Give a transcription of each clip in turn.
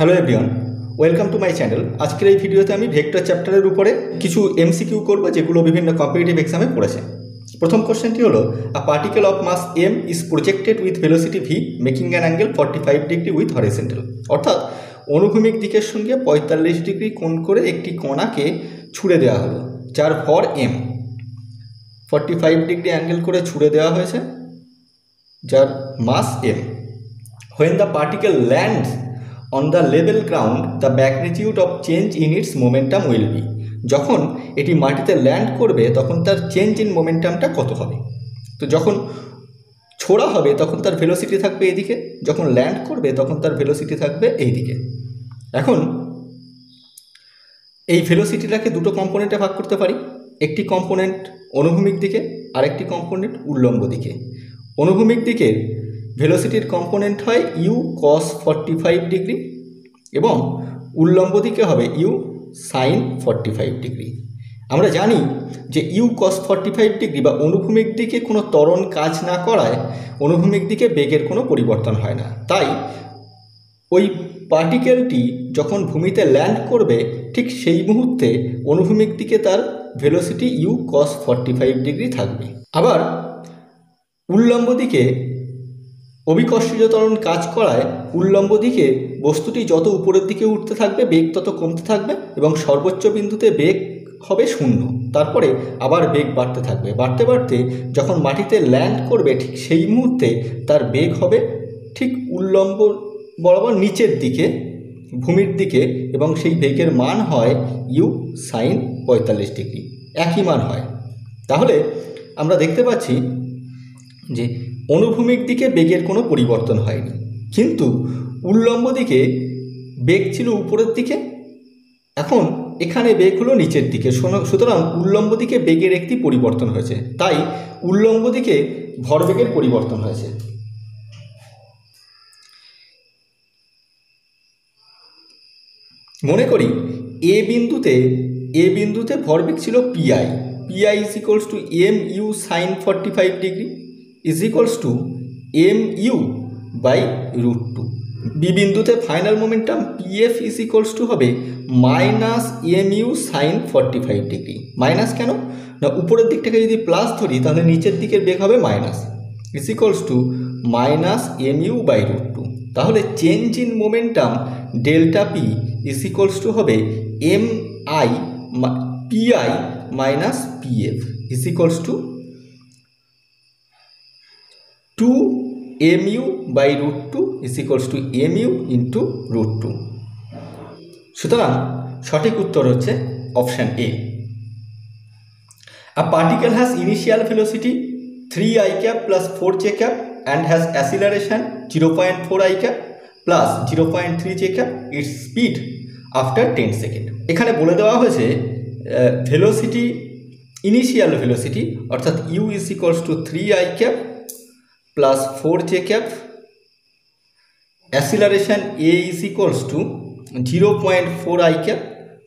Hello everyone, welcome to my channel. আজকের এই ভিডিওতে আমি ভেক্টর চ্যাপ্টারের উপরে কিছু এমসিকিউ করব যেগুলো বিভিন্ন কম্পিটিটিভ এক্সামে পড়েছে। প্রথম কোশ্চেনটি হলো, a particle of mass m is projected with velocity v making an angle 45 degree with horizontal. অর্থাৎ অনুভূমিক দিকের সঙ্গে 45 ডিগ্রি কোণ করে একটি কণাকে ছুড়ে দেওয়া হলো, যার ভর এম। 45 ডিগ্রি অ্যাঙ্গেল করে ছুড়ে দেওয়া হয়েছে, যার মাস M. When the particle lands on the level ground, the magnitude of change in its momentum will be. যখন এটি মাটিতে ল্যান্ড করবে তখন তার চেঞ্জ ইন মোমেন্টামটা কত হবে? তো যখন ছোড়া হবে তখন তার ভেলোসিটি থাকবে এইদিকে, যখন ল্যান্ড করবে তখন তার ভেলোসিটি থাকবে এইদিকে। এখন এই ভেলোসিটিটাকে দুটো কম্পোনেন্টে ভাগ করতে পারি। একটি কম্পোনেন্ট অনুভূমিক দিকে আর একটি কম্পোনেন্ট উল্লম্ব দিকে। অনুভূমিক দিকের ভেলোসিটির কম্পোনেন্ট হয় ইউ কস 45 ডিগ্রি এবং উল্লম্ব দিকে হবে ইউ সাইন 45 ডিগ্রি। আমরা জানি যে ইউ কস 45 ডিগ্রি বা অনুভূমিক দিকে কোনো ত্বরণ কাজ না করায় অনুভূমিক দিকে বেগের কোনো পরিবর্তন হয় না। তাই ওই পার্টিকেলটি যখন ভূমিতে ল্যান্ড করবে ঠিক সেই মুহূর্তে অনুভূমিক দিকে তার ভেলোসিটি ইউ কস 45 ডিগ্রি থাকবে। আবার উল্লম্ব দিকে অভিকর্ষীয় ত্বরণ কাজ করায় উল্লম্ব দিকে বস্তুটি যত উপরের দিকে উঠতে থাকবে বেগ তত কমতে থাকবে এবং সর্বোচ্চ বিন্দুতে বেগ হবে 0। তারপরে আবার বেগ বাড়তে থাকবে, বাড়তে বাড়তে যখন মাটিতে ল্যান্ড করবে ঠিক সেই মুহূর্তে তার বেগ হবে ঠিক উল্লম্ব বরাবর নিচের দিকে, ভূমির দিকে, এবং সেই বেগের মান হয় ইউ সাইন 45 ডিগ্রি, একই মান হয়। তাহলে আমরা দেখতে পাচ্ছি যে অনুভূমিক দিকে বেগের কোনো পরিবর্তন হয়নি, কিন্তু উল্লম্ব দিকে বেগ ছিল উপরের দিকে, এখন এখানে বেগ হলো নিচের দিকে। সুতরাং উল্লম্ব দিকে বেগের একটি পরিবর্তন হয়েছে, তাই উল্লম্ব দিকে ভরবেগের পরিবর্তন হয়েছে। মনে করি এ বিন্দুতে ভরবেগ ছিল PI is equals to m u sine 45 degree is equals to m u by √2। B বিন্দুতে final momentum PF is equals to হবে minus m u sine 45 degree. Minus কেন না, উপরের দিকটাকে যদি প্লাস ধরি তাহলে নিচের দিকের বেগ হবে minus, is equals to minus m u by √2। তাহলে change in momentum delta p is equals to হবে m i PI minus PF is equals to 2 mu by √2 is equals to mu into √2। সুতরাং সঠিক উত্তর হচ্ছে option A. A particle has initial velocity 3 i cap plus 4 j cap and has acceleration 0.4 i cap plus 0.3 j cap its speed after 10 second. এখানে বলে দেওয়া হয়েছে velocity, initial velocity অর্থাৎ u is equals to 3 i cap plus 4 j cap, acceleration a is equals to 0.4 i cap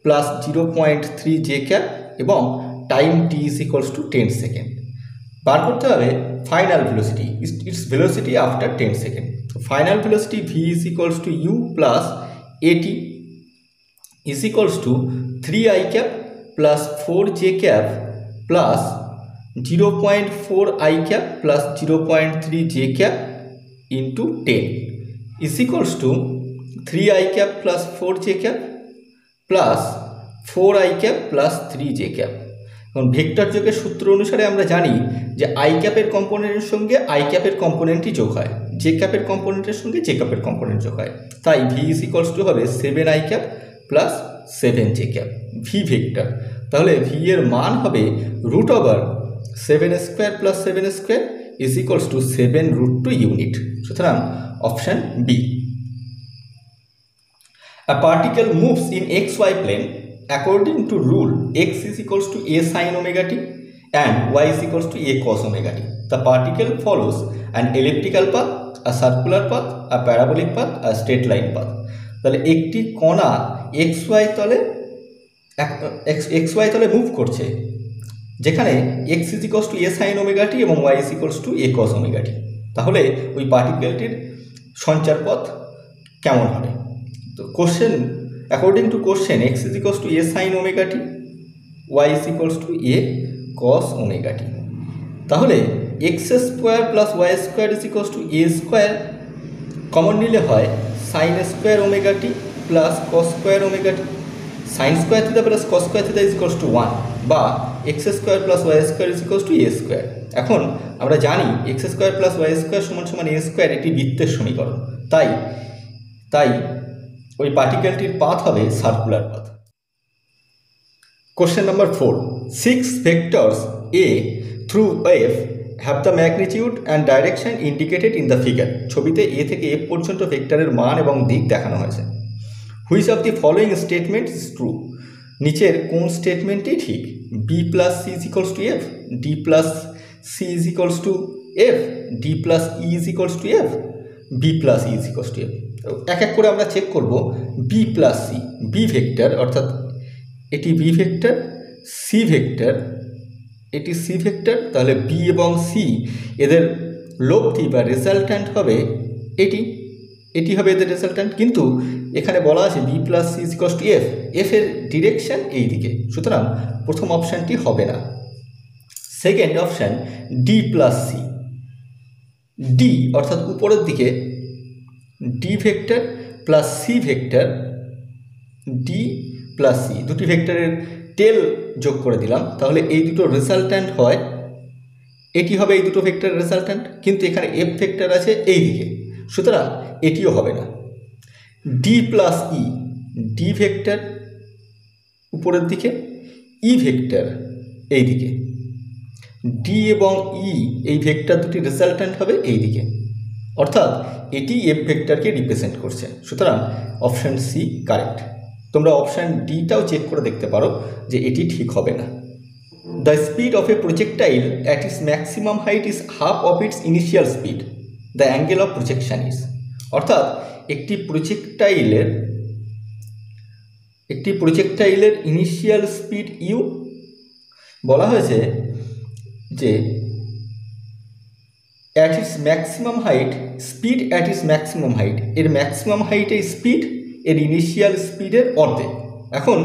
plus 0.3 j cap এবং time t is equals to 10 second. বার করতে হবে final velocity, it's velocity after 10 second. Final velocity v is equals to u plus at is equals to 3 i cap plus 4 j cap plus 0.4 i cap plus 0.3 j cap into 10 is equals to 3 i cap plus 4 j cap plus 4 i cap plus 3 j cap। এখন vector যোগের সূত্র অনুসারে আমরা জানি যে i ক্যাপের কম্পোনেন্টের সঙ্গে i ক্যাপের কম্পোনেন্টই যোগ হয়, j ক্যাপের কম্পোনেন্টের সঙ্গে j ক্যাপের কম্পোনেন্ট যোগ হয়। তাই v is equals to হবে 7 i cap plus 7 j cap v vector. তাহলে v এর মান হবে √7 square plus 7 square is equals to 7√2 unit. সুতরাং option B. A particle moves in xy plane according to rule x is equals to a sin omega t and y is equals to a cos omega t. The particle follows an elliptical path, a circular path, a parabolic path, a straight line path. তাহলে একটি কণা xy তলে move করছে, যেখানে x is equals to a sin omega t এবং y is equals to a cos omega t। তাহলে ওই পার্টিকেলটির সঞ্চার পথ কেমন হবে? তো question, according to question, x is equals to a sin omega t, y is equals to a cos omega t. তাহলে x square plus y square is equals to a square, common নিলে হয় sine square omega t plus cos square omega t, sine square theta plus cos square theta is equals to 1, বা x square plus y square is equals to a square. এখন আমরা জানি x square plus y square সমান সমান a square, এটি বৃত্তের সমীকরণ, তাই ওই পার্টিকেলটির পাথ হবে circular path. Question number 4, 6 vectors a through f have the magnitude and direction indicated in the figure। ছবিতে a থেকে f পর্যন্ত ভেক্টরের মান এবং দিক দেখানো হয়েছে। Which of the following statement is true? নিচের কোন স্টেটমেন্টটি ঠিক? b plus C is equals to F, d plus C is equals to F, d plus E is equals to F, b plus E is equals to F. এক এক করে আমরা check করব। b plus C, B vector, অর্থাৎ এটি B vector, C vector, এটি C vector, তাহলে B এবং সি এদের লব্ধি বা রেজাল্ট্যান্ট হবে এটি হবে এদের রেজাল্ট্যান্ট। কিন্তু এখানে বলা আছে B plus C is equals to F, F এর ডিরেকশন এই দিকে, সুতরাং প্রথম অপশানটি হবে না। Second option D plus C, D অর্থাৎ উপরের দিকে D vector plus C vector, D plus C দুটি ভেক্টরের টেল যোগ করে দিলাম, তাহলে এই দুটো রেজাল্ট্যান্ট হয়, এটি হবে এই দুটো ভেক্টরের রেজাল্ট্যান্ট, কিন্তু এখানে এফ ভেক্টর আছে এই দিকে, সুতরাং এটিও হবে না। D plus E, D vector উপরের দিকে, ই ভেক্টর এই দিকে, ডি এবং ই এই ভেক্টর দুটি রেজাল্ট্যান্ট হবে এই দিকে, অর্থাৎ এটি এফ ভেক্টরকে রিপ্রেজেন্ট করছে, সুতরাং অপশান সি কারেক্ট। তোমরা অপশান ডিটাও চেক করে দেখতে পারো যে এটি ঠিক হবে না। The speed of a projectile at it's maximum height is half of its initial speed, the angle of projection is. অর্থাৎ একটি প্রজেক্টাইলের ইনিশিয়াল স্পিড ইউ, বলা হয়েছে যে at it's maximum height, speed at it's maximum height, এর maximum হাইটে speed এর initial স্পিডের অর্ধেক। এখন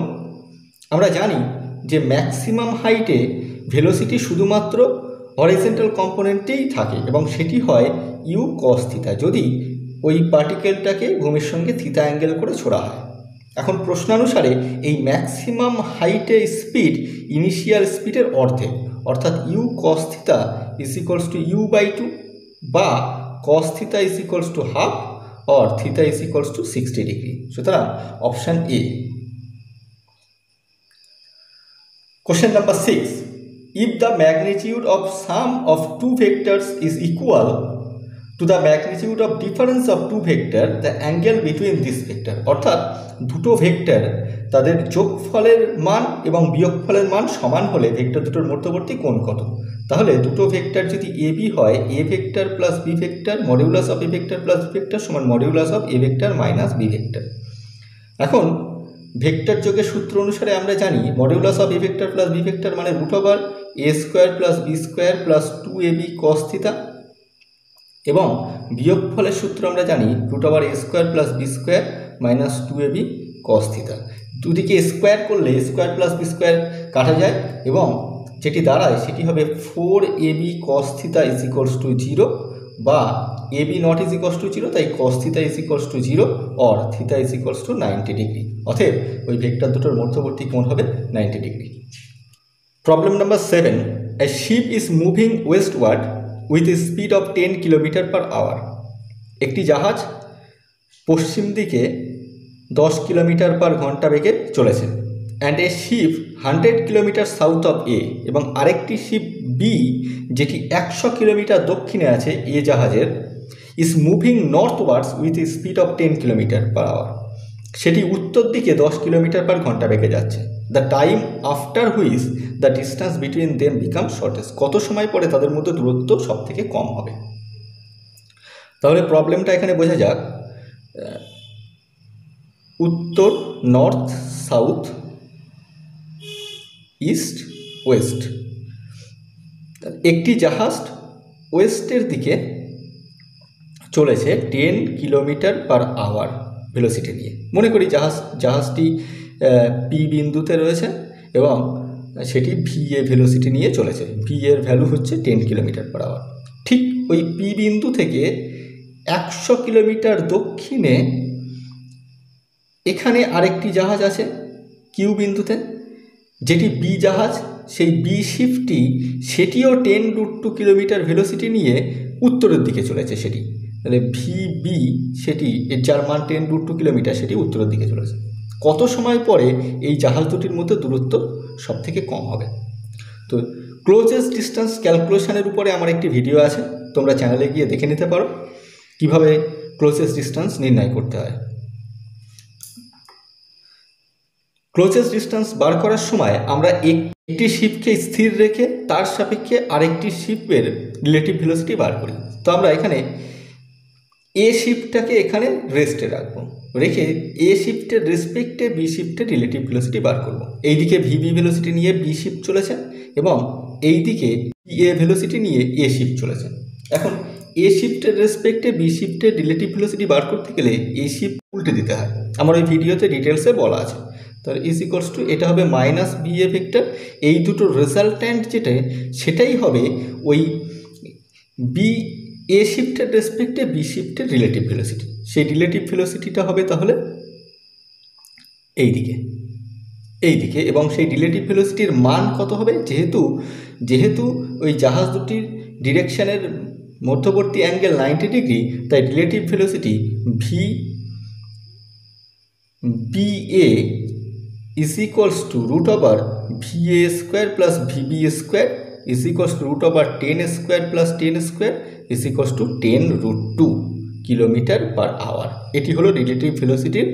আমরা জানি যে ম্যাক্সিমাম হাইটে ভেলোসিটি শুধুমাত্র হরিজন্টাল কম্পোনেন্টেই থাকে এবং সেটি হয় ইউ কস থিটা, যদি ওই পার্টিকেলটাকে ভূমির সঙ্গে থিটা অ্যাঙ্গেল করে ছোড়া হয়। এখন প্রশ্নানুসারে এই ম্যাক্সিমাম হাইটে স্পিড ইনিশিয়াল স্পিডের অর্ধেক, অর্থাৎ u cos theta is equals to u by 2, বা cos theta is equals to half, or theta is equals to 60 degree. সুতরাং option A. Question number 6. If the magnitude of sum of two vectors is equal to the magnitude of difference of two vector, the angle between this vector, অর্থাৎ দুটো vector তাদের যোগফলের মান এবং বিয়োগফলের মান সমান হলে ভেক্টর দুটোর মধ্যবর্তী কোণ কত? তাহলে দুটো ভেক্টর যদি এ বি হয়, A vector plus B vector modulus of A vector plus B vector সমান modulus of A vector minus B vector. এখন ভেক্টর যোগের সূত্র অনুসারে আমরা জানি modulus of A vector plus B vector মানে root over A square plus B square plus 2ab cos theta, এবং বিয়োগফলের সূত্র আমরা জানি root over A square plus B square minus 2ab cos theta. দুদিকে স্কোয়ার করলে স্কোয়ার প্লাস বি স্কোয়ার কাটা যায় এবং যেটি দাঁড়ায় সেটি হবে 4ab cos theta is equals to 0, বা ab not is equals to 0, তাই cos theta is equals to 0 or theta is equals to 90 degree। অতএব ওই ভেক্টর দুটোর মধ্যবর্তী কোণ হবে 90 degree. Problem number 7, a ship is moving westward with a speed of 10 km/h। একটি জাহাজ পশ্চিম দিকে 10 km/ঘণ্টা বেগে চলেছে। And A ship 100 kilometre south of A, এবং আরেকটি শিপ বি যেটি 100 কিলোমিটার দক্ষিণে আছে এ জাহাজের, is moving northwards with a speed of 10 km/h। সেটি উত্তর দিকে 10 km/ঘণ্টা বেগে যাচ্ছে। The time after which the distance between them become shortest, কত সময় পরে তাদের মধ্যে দূরত্ব সব থেকে কম হবে। তাহলে প্রবলেমটা এখানে বোঝা যাক। উত্তর নর্থ, সাউথ, ইস্ট, ওয়েস্ট। একটি জাহাজ ওয়েস্টের দিকে চলেছে 10 km/h, ভেলোসিটি নিয়ে। মনে করি জাহাজটি পি বিন্দুতে রয়েছে এবং সেটি ভি এ ভেলোসিটি নিয়ে চলেছে। ভি এর ভ্যালু হচ্ছে 10 km/h। ঠিক ওই পি বিন্দু থেকে 100 কিলোমিটার দক্ষিণে এখানে আরেকটি জাহাজ আছে কিউ বিন্দুতে, যেটি বি জাহাজ। সেই বি শিপটি সেটিও 10√2 কিলোমিটার ভেলোসিটি নিয়ে উত্তরের দিকে চলেছে। সেটি তাহলে ভি বি, সেটি যার মান 10√2 কিলোমিটার, সেটি উত্তরের দিকে চলেছে। কত সময় পরে এই জাহাজ দুটির মধ্যে দূরত্ব সব থেকে কম হবে? তো ক্লোজেস্ট ডিস্টেন্স ক্যালকুলেশনের উপরে আমার একটি ভিডিও আছে, তোমরা চ্যানেলে গিয়ে দেখে নিতে পারো কিভাবে ক্লোজেস্ট ডিস্টেন্স নির্ণয় করতে হয়। ক্লোজেস্ট ডিস্টেন্স বার করার সময় আমরা একটি শিপকে স্থির রেখে তার সাপেক্ষে আরেকটি শিপের রিলেটিভ ভেলোসিটি বার করি। তো আমরা এখানে এ শিপটাকে এখানে রেস্টে রাখবো, রেখে এ শিফটের রেসপেক্টে বি শিফটের রিলেটিভ ভেলোসিটি বার করব। এইদিকে ভিবি ভেলোসিটি নিয়ে বি শিফট চলেছে এবং এইদিকে এ ভেলোসিটি নিয়ে এ শিফট চলেছে। এখন এ শিফটের রেসপেক্টে বি শিফটের রিলেটিভ ভেলোসিটি বার করতে গেলে এ শিফট উল্টে দিতে হয়, আমার ওই ভিডিওতে ডিটেলসে বলা আছে। তাহলে ইজ ইকুয়ালস টু এটা হবে মাইনাস বি এ ভেক্টর, এই দুটো রেজাল্ট্যান্ট যেটা সেটাই হবে ওই B A শিফটের রেসপেক্টে B শিফটের relative velocity. সেই রিলেটিভ ভেলোসিটিটা হবে তাহলে এইদিকে এবং সেই রিলেটিভ ভেলোসিটির মান কত হবে? যেহেতু ওই জাহাজ দুটির ডিরেকশানের মধ্যবর্তী অ্যাঙ্গেল 90 ডিগ্রি, তাই relative velocity V B A is equals to √VA² plus VB² is equals to √10² + 10² is equals to 10√2 km/h। এটি হলো রিলেটিভ ভেলোসিটির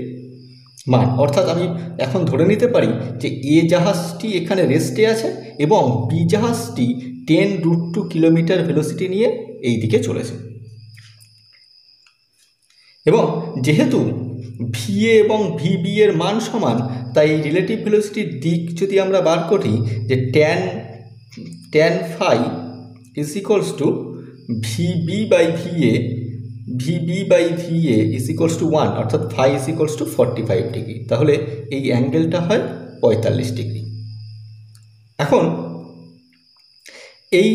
মান। অর্থাৎ আমি এখন ধরে নিতে পারি যে এ জাহাজটি এখানে রেস্টে আছে এবং বি জাহাজটি 10√2 কিলোমিটার ভেলোসিটি নিয়ে এই দিকে চলেছে। এবং যেহেতু ভিএ এবং ভিবি এর মান সমান, তাই রিলেটিভ ভেলোসিটির দিক যদি আমরা বার করি যে tan phi is equals two VB/VA is equals to 1, অর্থাৎ phi is equals two 45 degree. তাহলে এই অ্যাঙ্গেলটা হয় 45 ডিগ্রি। এখন এই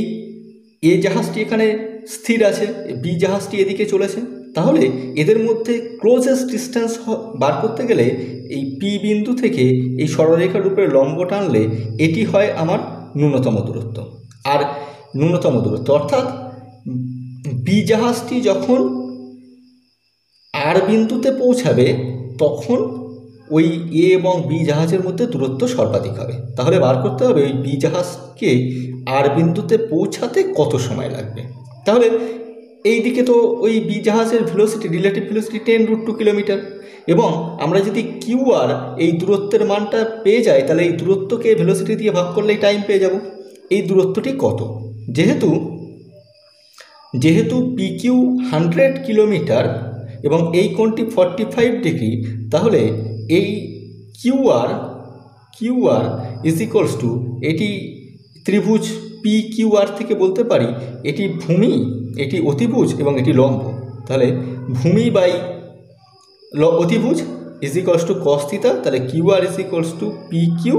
এ জাহাজটি এখানে স্থির আছে, বি জাহাজটি এদিকে চলেছে, তাহলে এদের মধ্যে ক্লোজেস্ট ডিস্টেন্স বার করতে গেলে এই পি বিন্দু থেকে এই সরলরেখার উপরে লম্ব টানলে এটি হয় আমার ন্যূনতম দূরত্ব। আর ন্যূনতম দূরত্ব অর্থাৎ বি জাহাজটি যখন আর বিন্দুতে পৌঁছাবে তখন ওই এ এবং বি জাহাজের মধ্যে দূরত্ব সর্বাধিক হবে। তাহলে বার করতে হবে ওই বি জাহাজকে আর বিন্দুতে পৌঁছাতে কত সময় লাগবে। তাহলে এই দিকে তো ওই বি জাহাজের ভেলোসিটি রিলেটিভ ভেলোসিটি 10√2 কিলোমিটার, এবং আমরা যদি কিউ আর এই দূরত্বের মানটা পেয়ে যাই, তাহলে এই দূরত্বকে ভেলোসিটি দিয়ে ভাগ করলেই টাইম পেয়ে যাব। এই দূরত্বটি কত? যেহেতু পি কিউ 100 কিলোমিটার এবং এই কোণটি 45 ডিগ্রি, তাহলে এই Q R is equals to, এটি ত্রিভুজ পি কিউ আর থেকে বলতে পারি এটি ভূমি, এটি অতিভুজ এবং এটি লম্ব। তাহলে ভূমি বাই অতিভুজ is equals to cos theta. তাহলে Q R is equals to P Q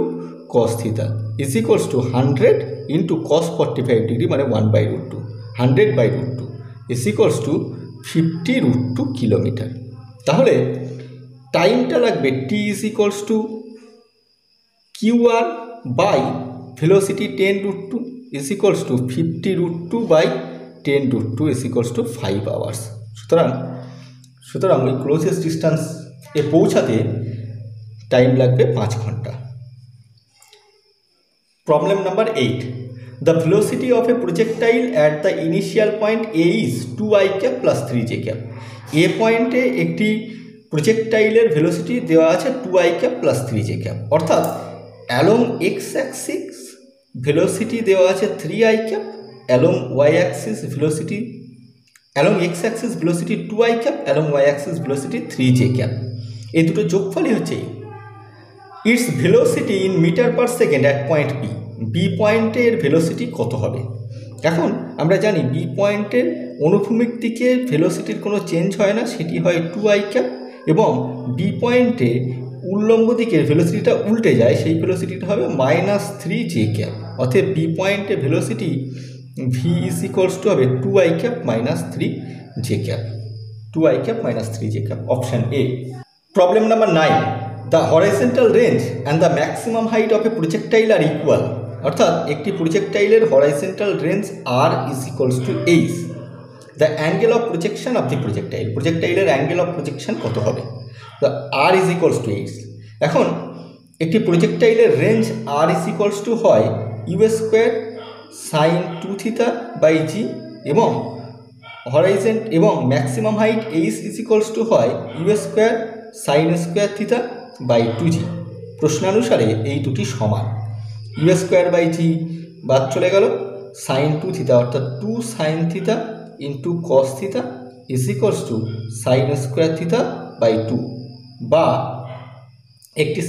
cos theta is equals to 100 into cos 45 degree মানে 1/√2, 100/√2 ইজ ইকুয়ালস টু 50√2 কিলোমিটার। তাহলে টাইমটা লাগবে T is equals to Q R by velocity 10√2 is equals to 50√2/10√2 is equals to 5 hours. সুতরাং ওই closest distance এ পৌঁছাতে time লাগবে 5 ঘন্টা। Problem number 8, the velocity of a projectile at the initial point A is 2i cap plus 3j cap. A পয়েন্টে একটি প্রজেক্টাইলের velocity দেওয়া আছে 2i cap plus 3j cap, অর্থাৎ অ্যালং এক্স অ্যাক্সিস ভেলোসিটি দেওয়া আছে 3i cap, along Y axis velocity x-axis velocity 2i cap, along y-axis velocity 3j cap। এই দুটো যোগফলই হচ্ছে it's velocity in metre per second at point B. B পয়েন্টের velocity কত হবে? এখন আমরা জানি বি পয়েন্টের অনুভূমিক দিকে ভেলোসিটির কোনো চেঞ্জ হয় না, সেটি হয় 2i cap, এবং বি পয়েন্টে উল্লম্ব দিকের ভেলোসিটিটা উল্টে যায়, সেই ভেলোসিটিটা হবে -3j। অতএব বি পয়েন্টে velocity V is equals to হবে 2i cap -3j। 2i cap -3j। Option A. Problem number 9, the horizontal range and the maximum height of a projectile are equal. অর্থাৎ একটি প্রজেক্টাইলের horizontal range R is equals to H. The angle of projection of the projectile, প্রজেক্টাইলের angle of projection কত হবে? The R is equals to H. এখন একটি প্রজেক্টাইলের range R is equals two হয় u² sin 2θ/g এবং এবং maximum height H is equals two হয় u² sin θ/2g। প্রশ্নানুসারে এই দুটি সমান। u²/g বাদ চলে গেল, sin 2θ অর্থাৎ 2 sin θ into cos θ is equals to sin² θ/2, বা একটি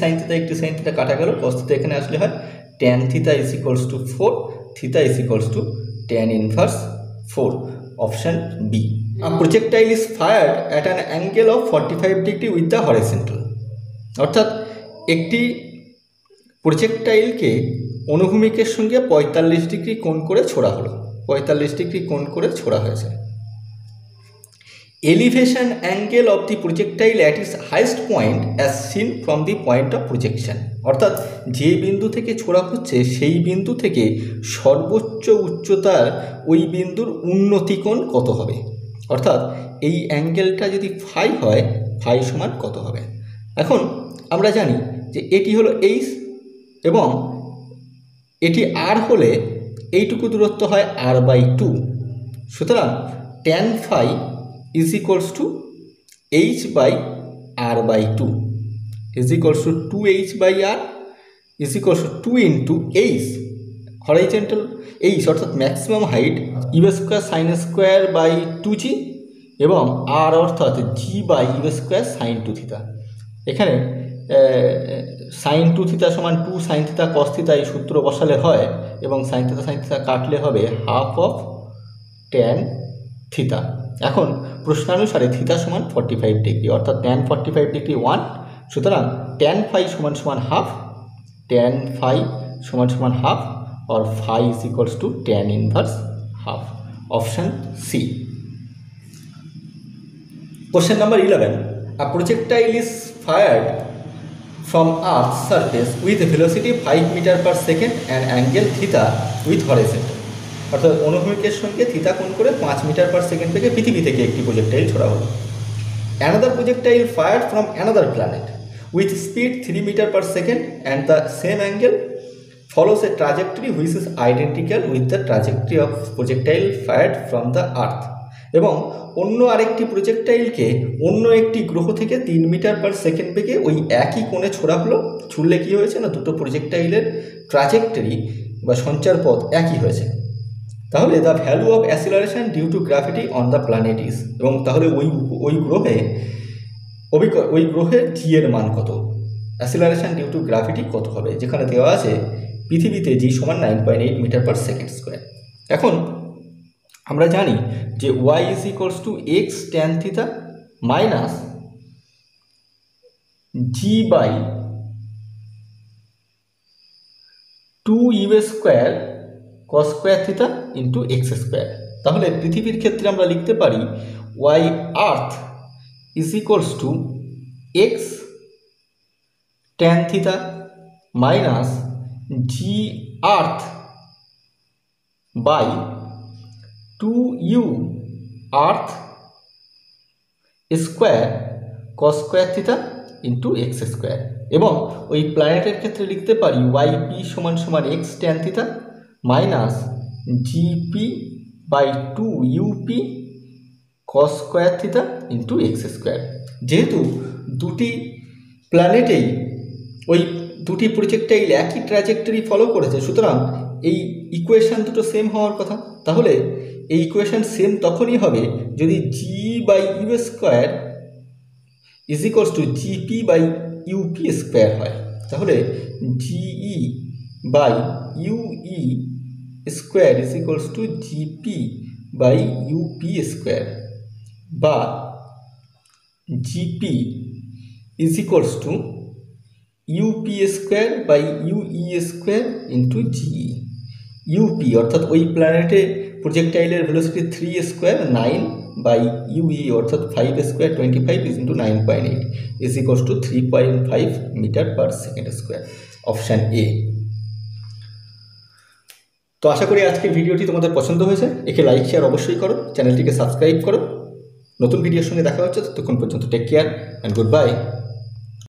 sin θ কাটা গেল, cos θ এখানে আসলে হয় tan θ is equals to 4, θ is equals to tan inverse 4। Option B. A projectile is fired at an angle of 45 degree with the horizontal. অর্থাৎ একটি প্রজেক্টাইলকে অনুভূমিকের সঙ্গে 45 ডিগ্রি কোণ করে ছোড়া হলো, 45 ডিগ্রি কোণ করে ছোড়া হয়েছে। Elevation angle of the projectile at its highest point as seen from the point of projection. অর্থাৎ যে বিন্দু থেকে ছোড়া হচ্ছে সেই বিন্দু থেকে সর্বোচ্চ উচ্চতার ওই বিন্দুর উন্নতি কোণ কত হবে? অর্থাৎ এই অ্যাঙ্গেলটা যদি ফাই হয়, ফাই সমান কত হবে? এখন আমরা জানি যে এটি হলো এইচ এবং এটি আর হলে এইটুকু দূরত্ব হয় r/2। সুতরাং tan phi is equals to h/r/2 is equals to 2h/r is equals to 2 into h horizontal h অর্থাৎ maximum height u² sin² / 2g এবং r অর্থাৎ g/u² sin 2θ। এখানে sin 2θ সমান 2 sin θ cos θ এই সূত্র বসালে হয় এবং sin θ কাটলে হবে হাফ অফ tan θ। এখন প্রশ্নানুসারে θ সমান 45 ডিগ্রি অর্থাৎ tan 45 ডিগ্রি 1, সুতরাং tan phi সমান হাফ, tan phi সমান হাফ और phi is equals to tan inverse half। Option C. Question number 11, a projectile is fired from Earth's surface with a velocity 5 meter per second and angle theta with horizontal। অর্থাৎ অনুভূমিকের সঙ্গে থিতা কোণ করে 5 metre per second থেকে পৃথিবী থেকে একটি projectile ছোড়া হলো। Another projectile fired from another planet with speed 3 meter per second and the same angle follows a trajectory which is identical with the trajectory of projectile fired from the earth। এবং অন্য আরেকটি প্রজেক্টাইলকে অন্য একটি গ্রহ থেকে 3 metre per second বেগে ওই একই কোণে ছোড়া হলো। ছুড়লে কী হয়েছে না, দুটো প্রজেক্টাইলের ট্রাজেক্টরি বা সঞ্চার পথ একই হয়েছে। তাহলে the value of acceleration due to gravity on the planet is, এবং তাহলে ওই গ্রহের জি এর মান কত, অ্যাসিলারেশন ডিউ টু গ্র্যাভিটি কত হবে, যেখানে দেওয়া আছে পৃথিবীতে জি সমান 9.8 মিটার পার সেকেন্ড স্কোয়ার। এখন আমরা জানি যে Y is equals to X tan theta minus g/2u² cos square theta into X square. তাহলে পৃথিবীর ক্ষেত্রে আমরা লিখতে পারি Y earth is equals to X tan theta minus G earth by 2u earth square cos square theta into X square. এবং ওই প্ল্যানেটের ক্ষেত্রে লিখতে পারি ওয়াইপি সমান X tan theta minus gp/2up cos square theta into X square. যেহেতু দুটি প্ল্যানেটেই ওই দুটি প্রজেক্টাইল একই ট্র্যাজেক্টরি ফলো করেছে, সুতরাং এই ইকুয়েশান দুটো সেম হওয়ার কথা। তাহলে এই ইকুয়েশান সেম তখনই হবে যদি g/u² is equals to gp/up square হয়। তাহলে ge/ue square is equals to gp/up square, বা GP is equals to UP square by UE square into GE. UP অর্থাৎ ওই প্ল্যানেটে প্রজেক্টাইলের ভেলোসিটি 3 স্কোয়ার 9 বাই ইউই অর্থাৎ 5 square 25 is into 9.8 is equals to 3.5 metre per second square. Option A. তো আশা করি আজকের ভিডিওটি তোমাদের পছন্দ হয়েছে। একে লাইক শেয়ার অবশ্যই করো, চ্যানেলটিকে সাবস্ক্রাইব করো। নতুন ভিডিওর সঙ্গে দেখা হচ্ছে, ততক্ষণ পর্যন্ত take care and good by.